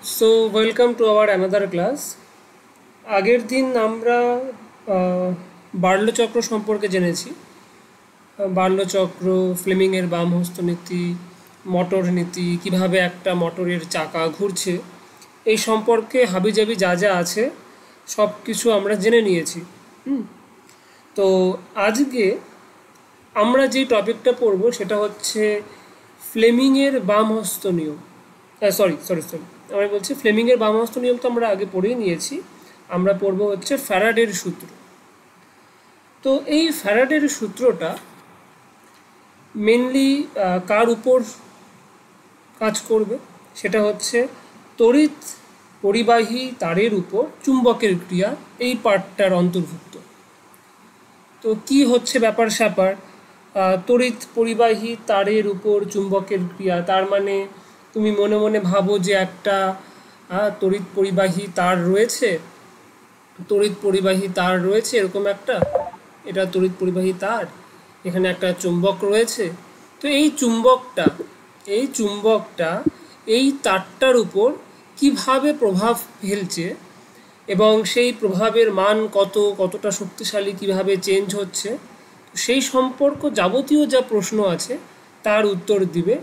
So, welcome to our another class. আগের দিন আমরা বার্লো চক্র সম্পর্কে জেনেছি। বার্লো চক্র, ফ্লেমিংয়ের বামহস্ত নীতি, মোটর নীতি, কিভাবে একটা মোটরের চাকা ঘুরছে, এই সম্পর্কে হাবিজাবি যা যা আছে সব কিছু আমরা জেনে নিয়েছি। তো আজকে আমরা যে টপিকটা পড়ব সেটা হচ্ছে ফ্লেমিংয়ের বামহস্ত নিয়ম। সরি সরি সরি আমি বলছি ফ্লেমিংয়ের বামহস্ত নিয়ম তো আমরা আগে পড়েই নিয়েছি। আমরা পড়ব হচ্ছে ফ্যারাডের সূত্র। তো এই ফ্যারাডের সূত্রটা মেনলি কার উপর কাজ করবে, সেটা হচ্ছে তড়িৎ পরিবাহী তারের উপর চুম্বকের ক্রিয়া, এই পার্টটার অন্তর্ভুক্ত। তো কি হচ্ছে ব্যাপার স্যাপার, তড়িৎ পরিবাহী তারের উপর চুম্বকের ক্রিয়া, তার মানে তুমি মনে মনে ভাবো যে একটা তড়িৎ পরিবাহী তার রয়েছে, এরকম একটা, এটা তড়িৎ পরিবাহী তার, এখানে একটা চুম্বক রয়েছে। তো এই চুম্বকটা এই তারটার উপর কিভাবে প্রভাব ফেলছে এবং সেই প্রভাবের মান কতটা শক্তিশালী, কিভাবে চেঞ্জ হচ্ছে, সেই সম্পর্ক যাবতীয় যা প্রশ্ন আছে তার উত্তর দিবে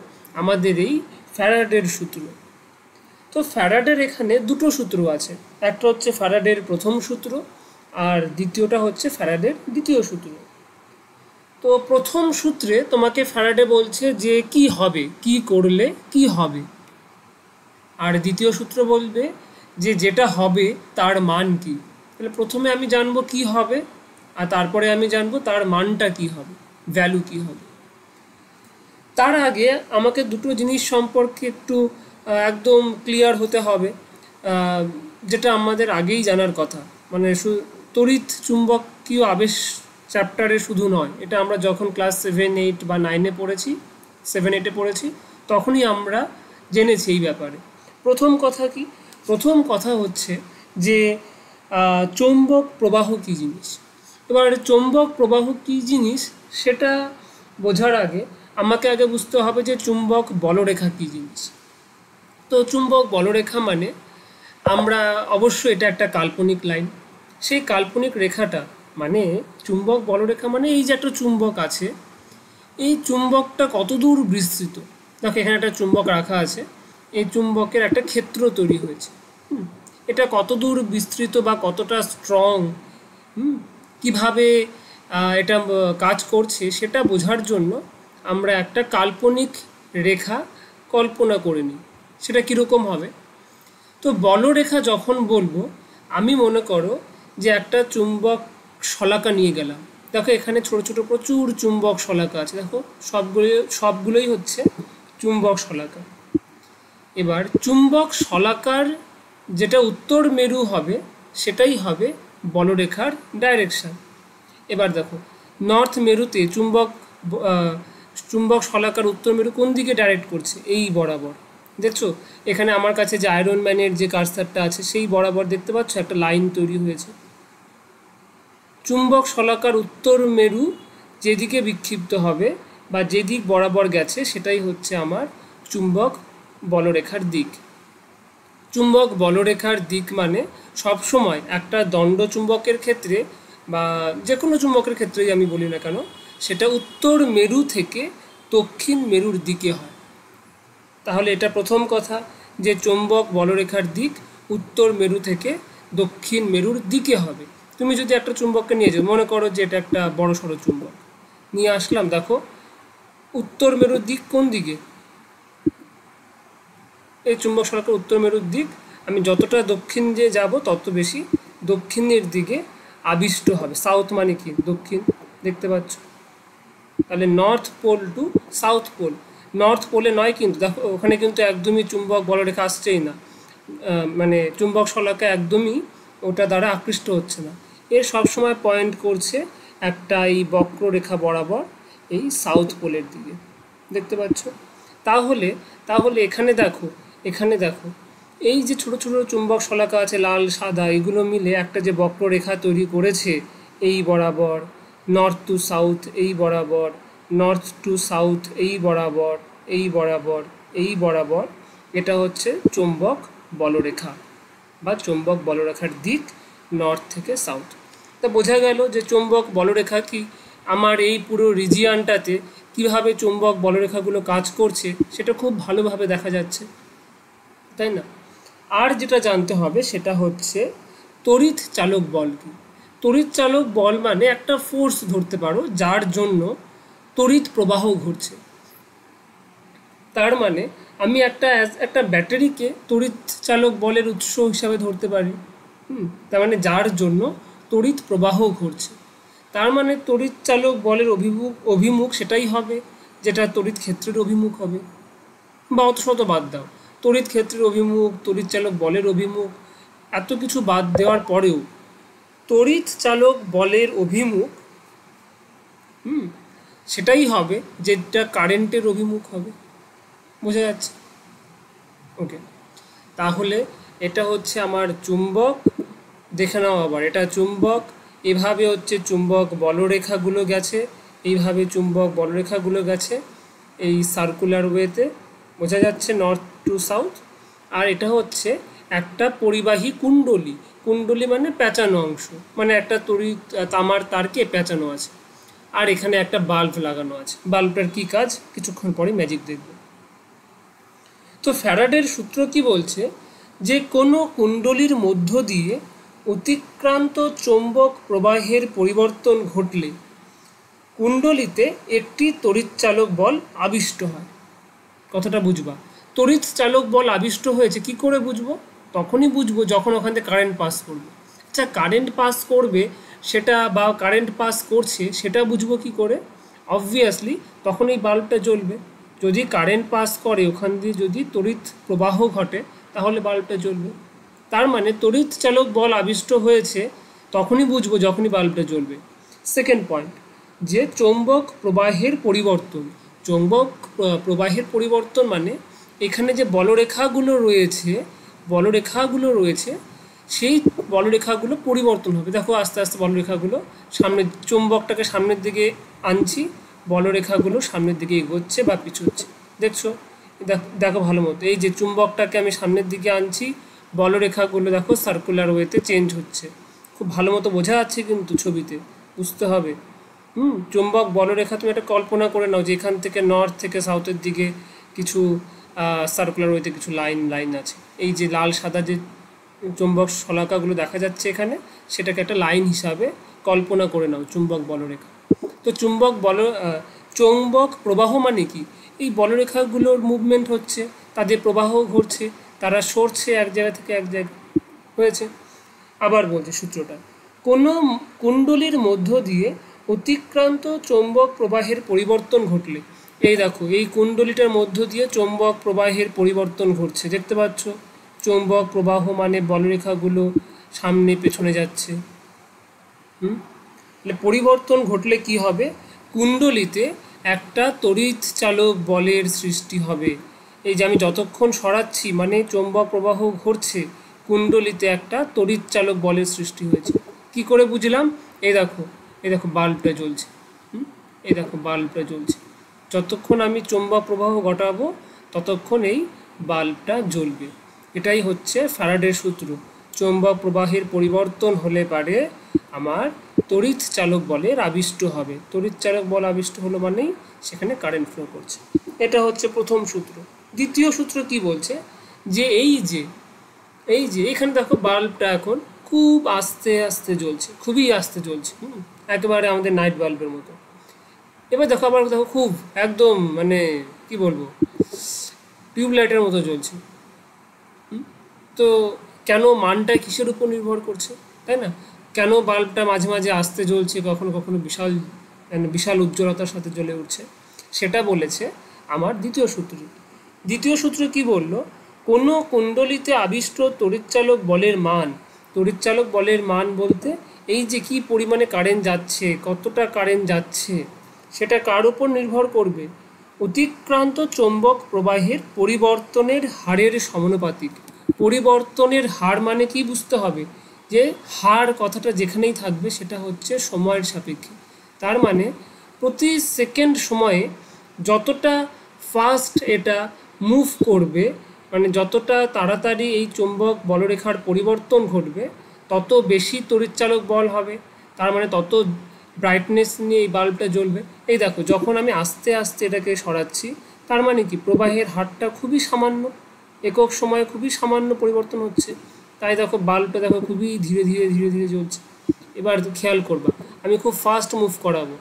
আমাদের এই ফ্যারাডের সূত্র। তো ফ্যারাডের এখানে দুটো সূত্র আছে, একটা হচ্ছে ফ্যারাডের প্রথম সূত্র আর দ্বিতীয়টা হচ্ছে ফ্যারাডের দ্বিতীয় সূত্র। তো প্রথম সূত্রে তোমাকে ফ্যারাডে বলছে যে কি হবে, কি করলে কি হবে, আর দ্বিতীয় সূত্র বলবে যে যেটা হবে তার মান কি। তাহলে প্রথমে আমি জানবো কি হবে আর তারপরে আমি জানবো তার মানটা কি হবে, ভ্যালু কি হবে। তার আগে আমাকে দুটো জিনিস সম্পর্কে একটু একদম ক্লিয়ার হতে হবে, যেটা আমাদের আগেই জানার কথা। মানে তড়িৎ চুম্বকীয় আবেশ চ্যাপ্টারে শুধু নয়, এটা আমরা যখন ক্লাস 7, 8 বা 9-এ পড়েছি, 7-8-এ পড়েছি, তখনই আমরা জেনেছি এই ব্যাপারে। প্রথম কথা হচ্ছে যে চৌম্বক প্রবাহ কী জিনিস। এবার চৌম্বক প্রবাহ কী জিনিস সেটা বোঝার আগে আমাকে আগে বুঝতে হবে যে চুম্বক বলরেখা কী জিনিস। তো চুম্বক বলরেখা মানে আমরা অবশ্যই এটা একটা কাল্পনিক লাইন, সেই কাল্পনিক রেখাটা মানে চুম্বক বলরেখা মানে এই যে একটা চুম্বক আছে, এই চুম্বকটা কত দূর বিস্তৃত। দেখো এখানে একটা চুম্বক রাখা আছে, এই চুম্বকের একটা ক্ষেত্র তৈরি হয়েছে, এটা কত দূর বিস্তৃত বা কতটা স্ট্রং, কিভাবে এটা কাজ করছে সেটা বোঝার জন্য আমরা একটা কাল্পনিক রেখা কল্পনা করে নিই। সেটা কীরকম হবে? তো বলরেখা যখন বলবো, আমি মনে করো যে একটা চুম্বক শলাকা নিয়ে গেলাম। দেখো এখানে ছোট ছোট প্রচুর চুম্বক শলাকা আছে, দেখো সবগুলোই হচ্ছে চুম্বক শলাকা। এবার চুম্বক শলাকার যেটা উত্তর মেরু হবে সেটাই হবে বলরেখার ডাইরেকশান। এবার দেখো নর্থ মেরুতে চুম্বক শলাকার উত্তর মেরু কোন দিকে ডাইরেক্ট করছে, এই বরাবর। দেখছো এখানে আমার কাছে যে আয়রন ম্যানের যে কার্সারটা আছে সেই বরাবর দেখতে পাচ্ছ একটা লাইন তৈরি হয়েছে। চুম্বক শলাকার উত্তর মেরু যেদিকে বিক্ষিপ্ত হবে বা যেদিক বরাবর গেছে সেটাই হচ্ছে আমার চুম্বক বলরেখার দিক। চুম্বক বলরেখার দিক মানে সবসময় একটা দণ্ড চুম্বকের ক্ষেত্রে বা যে কোনো চুম্বকের ক্ষেত্রেই আমি বলি না কেন, সেটা উত্তর মেরু থেকে দক্ষিণ মেরুর দিকে হয়। তাহলে এটা প্রথম কথা যে চুম্বক বলরেখার দিক উত্তর মেরু থেকে দক্ষিণ মেরুর দিকে হবে। তুমি যদি একটা চুম্বককে নিয়ে যাও, মনে করো যে এটা একটা বড় সড়ো চুম্বক নিয়ে আসলাম, দেখো উত্তর মেরুর দিক কোন দিকে, এই চুম্বক শলাকার উত্তর মেরুর দিক, আমি যতটা দক্ষিণ দিয়ে যাব তত বেশি দক্ষিণের দিকে আবিষ্ট হবে। সাউথ মানে কি দক্ষিণ, দেখতে পাচ্ছ। তাহলে north pole to south pole, north পোলে নয় কিন্তু, দেখো ওখানে কিন্তু একদমই চুম্বক বলরেখা আসছেই না, মানে চুম্বক শলাকা একদমই ওটা দ্বারা আকৃষ্ট হচ্ছে না, এর সবসময় পয়েন্ট করছে একটা এই বক্ররেখা বরাবর এই সাউথ পোলের দিকে, দেখতে পাচ্ছ। তাহলে এখানে দেখো এই যে ছোট ছোট চুম্বক শলাকা আছে লাল সাদা, এগুলো মিলে একটা যে বক্ররেখা তৈরি করেছে এই বরাবর, নর্থ টু সাউথ এই বরাবর, নর্থ টু সাউথ এই বরাবর, এই বরাবর, এই বরাবর, এটা হচ্ছে চুম্বক বলরেখা বা চৌম্বক বলরেখার দিক নর্থ থেকে সাউথ। তা বোঝা গেল যে চৌম্বক বলরেখা কি, আমার এই পুরো রিজিয়ানটাতে কীভাবে চৌম্বক বলরেখাগুলো কাজ করছে সেটা খুব ভালোভাবে দেখা যাচ্ছে, তাই না? আর যেটা জানতে হবে সেটা হচ্ছে তড়িৎ চালক বল কি। তড়িৎ চালক বল মানে একটা ফোর্স ধরতে পারো যার জন্য তড়িৎ প্রবাহ ঘটছে। তার মানে আমি একটা ব্যাটারিকে তড়িৎ চালক বলের উৎস হিসাবে ধরতে পারি। তার মানে যার জন্য তড়িৎ প্রবাহ ঘটছে, তার মানে তড়িৎ চালক বলের অভিমুখ সেটাই হবে যেটা তড়িৎ ক্ষেত্রের অভিমুখ হবে। বা অত শত বাদ দাও, তড়িৎ ক্ষেত্রের অভিমুখ, তড়িৎ চালক বলের অভিমুখ, এত কিছু বাদ দেওয়ার পরেও তড়িৎ চালক বলের অভিমুখ সেটাই হবে যেটা কারেন্টের অভিমুখ হবে। বোঝা যাচ্ছে? ওকে, তাহলে এটা হচ্ছে আমার চুম্বক। দেখে নাও আবার, এটা চুম্বক, এভাবে হচ্ছে চুম্বক বলরেখাগুলো গেছে, এইভাবে চুম্বক বলরেখাগুলো গেছে এই সার্কুলার ওয়েতে, বোঝা যাচ্ছে, নর্থ টু সাউথ। আর এটা হচ্ছে একটা পরিবাহী কুণ্ডলী। কুণ্ডলী মানে পেঁচানো অংশ, মানে একটা তড়িৎ তামার তারকে পেঁচানো আছে। আর এখানে একটা বাল্ব লাগানো আছে। বাল্বটার কি কাজ কিছুক্ষণ পরে ম্যাজিক দেখব। তো ফ্যারাডের সূত্র কি বলছে, যে কোনো কুণ্ডলীর মধ্য দিয়ে অতিক্রান্ত চৌম্বক প্রবাহের পরিবর্তন ঘটলে কুণ্ডলীতে একটি তড়িৎচালক বল আবিষ্ট হয়। কথাটা বুঝবা, তড়িৎ চালক বল আবিষ্ট হয়েছে কি করে বুঝবো? তখনই বুঝবো যখন ওখান থেকে কারেন্ট পাস করবে। আচ্ছা, কারেন্ট পাস করবে সেটা বা কারেন্ট পাস করছে সেটা বুঝবো কি করে? অবভিয়াসলি তখন এই বাল্বটা জ্বলবে। যদি কারেন্ট পাস করে ওখান দিয়ে, যদি তড়িৎ প্রবাহ ঘটে, তাহলে বাল্বটা জ্বলবে। তার মানে তড়িৎ চালক বল আবিষ্ট হয়েছে তখনই বুঝবো যখনই বাল্বটা জ্বলবে। সেকেন্ড পয়েন্ট, যে চৌম্বক প্রবাহের পরিবর্তন। চৌম্বক প্রবাহের পরিবর্তন মানে এখানে যে বলরেখাগুলো রয়েছে সেই বলরেখাগুলো পরিবর্তন হবে। দেখো আস্তে আস্তে বলরেখাগুলো সামনে, চৌম্বকটাকে সামনের দিকে আনছি, বলরেখাগুলো সামনের দিকে এগোচ্ছে বা পিছোচ্ছে। দেখছো? দেখো ভালো মতো, এই যে চুম্বকটাকে আমি সামনের দিকে আনছি, বলরেখাগুলো দেখো সার্কুলার ওয়েতে চেঞ্জ হচ্ছে। খুব ভালো মতো বোঝা যাচ্ছে কিন্তু ছবিতে, বুঝতে হবে। চুম্বক বলরেখা তুমি একটা কল্পনা করে নাও যে এখান থেকে নর্থ থেকে সাউথের দিকে কিছু সার্কুলার ওয়েতে কিছু লাইন আছে। এই যে লাল সাদা যে চুম্বক শলাকাগুলো দেখা যাচ্ছে এখানে, সেটাকে একটা লাইন হিসাবে কল্পনা করে নাও চুম্বক বলরেখা। তো চৌম্বক প্রবাহ মানে কি? এই বলরেখাগুলোর মুভমেন্ট হচ্ছে, তাদের প্রবাহ ঘটছে, তারা সরছে এক জায়গা থেকে এক জায়গায়, হয়েছে। আবার বলছে সূত্রটা, কোনো কুণ্ডলীর মধ্য দিয়ে অতিক্রান্ত চৌম্বক প্রবাহের পরিবর্তন ঘটলে, এই দেখো এই কুণ্ডলীটার মধ্য দিয়ে চৌম্বক প্রবাহের পরিবর্তন ঘটছে, দেখতে পাচ্ছ? চৌম্বক প্রবাহ মানে বলরেখাগুলো সামনে পেছনে যাচ্ছে। পরিবর্তন ঘটলে কি হবে? কুণ্ডলীতে একটা তড়িৎ চালক বলের সৃষ্টি হবে। এই যে আমি যতক্ষণ সরাচ্ছি মানে চৌম্বক প্রবাহ ঘটছে, কুণ্ডলীতে একটা তড়িৎ চালক বলের সৃষ্টি হয়েছে। কি করে বুঝলাম? এই দেখো বাল্বটা জ্বলছে। এই দেখো বাল্বটা জ্বলছে। যতক্ষণ আমি চৌম্বক প্রবাহ ঘটাবো ততক্ষণ এই বাল্বটা জ্বলবে। এটাই হচ্ছে ফ্যারাডের সূত্র। চৌম্বক প্রবাহের পরিবর্তন হলে পারে আমার তড়িৎ চালক বলের আবিষ্ট হবে। তড়িৎ চালক বল আবিষ্ট হলো মানেই সেখানে কারেন্ট ফ্লো করছে। এটা হচ্ছে প্রথম সূত্র। দ্বিতীয় সূত্র কি বলছে, যে এই যে এখানে দেখো বাল্বটা এখন খুব আস্তে আস্তে জ্বলছে, খুবই আস্তে জ্বলছে, একেবারে আমাদের নাইট বাল্বের মতো। এবার দেখো আবার দেখো খুব একদম মানে কি বলবো, টিউবলাইটের মতো জ্বলছে। তো কেন? মানটা কিসের উপর নির্ভর করছে, তাই না? কেন বাল্বটা মাঝে মাঝে আস্তে জ্বলছে, কখনো কখনো বিশাল উজ্জ্বলতার সাথে জ্বলে উঠছে, সেটা বলেছে আমার দ্বিতীয় সূত্র। দ্বিতীয় সূত্র কি বলল, কোনো কুণ্ডলীতে আবিষ্ট তড়িৎচালক বলের মান বলতে এই যে কি পরিমাণে কারেন্ট যাচ্ছে, কতটা কারেন্ট যাচ্ছে, সেটা কার উপর নির্ভর করবে? অতিক্রান্ত চৌম্বক প্রবাহের পরিবর্তনের হারের সমানুপাতিক। পরিবর্তনের হার মানে কি বুঝতে হবে, যে হার কথাটা যেখানেই থাকবে সেটা হচ্ছে সময়ের সাপেক্ষে। তার মানে প্রতি সেকেন্ড সময়ে যতটা ফাস্ট এটা মুভ করবে, মানে যতটা তাড়াতাড়ি এই চুম্বক বলরেখার পরিবর্তন ঘটবে তত বেশি তড়িৎচালক বল হবে, তার মানে তত ব্রাইটনেস নিয়ে এই বাল্বটা জ্বলবে। এই দেখো যখন আমি আস্তে আস্তে এটাকে সরাচ্ছি, তার মানে কি প্রবাহের হারটা খুবই সামান্য, একক সময়ে খুবই সামান্য পরিবর্তন হচ্ছে। তাই দেখো বাল্বটা দেখো খুবই ধীরে ধীরে ধীরে ধীরে জ্বলছে। এবার খেয়াল করবা, আমি খুব ফাস্ট মুভ করাবো,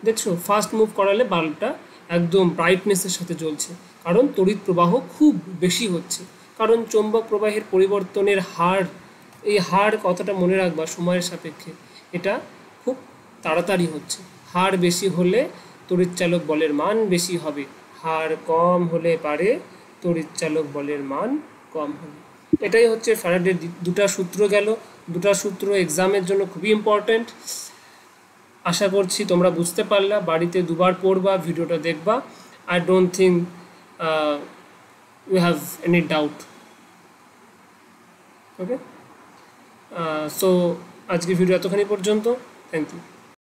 দেখছো ফাস্ট মুভ করালে বাল্বটা একদম ব্রাইটনেসের সাথে জ্বলছে, কারণ তড়িৎ প্রবাহ খুব বেশি হচ্ছে। কারণ চৌম্বক প্রবাহের পরিবর্তনের হার, এই হার কথাটা মনে রাখবা সময়ের সাপেক্ষে, এটা খুব তাড়াতাড়ি হচ্ছে। হার বেশি হলে তড়িৎচালক বলের মান বেশি হবে, হার কম হলে পারে তড়িৎচালক বলের মান কম হবে। এটাই হচ্ছে ফ্যারাডের দুটা সূত্র গেল। দুটা সূত্র এক্সামের জন্য খুবই ইম্পর্ট্যান্ট। আশা করছি তোমরা বুঝতে পারলা, বাড়িতে দুবার পড়বা, ভিডিওটা দেখবা। I don't think you have any doubt. Okay, so আজকের ভিডিও এতখানি পর্যন্ত। Thank you.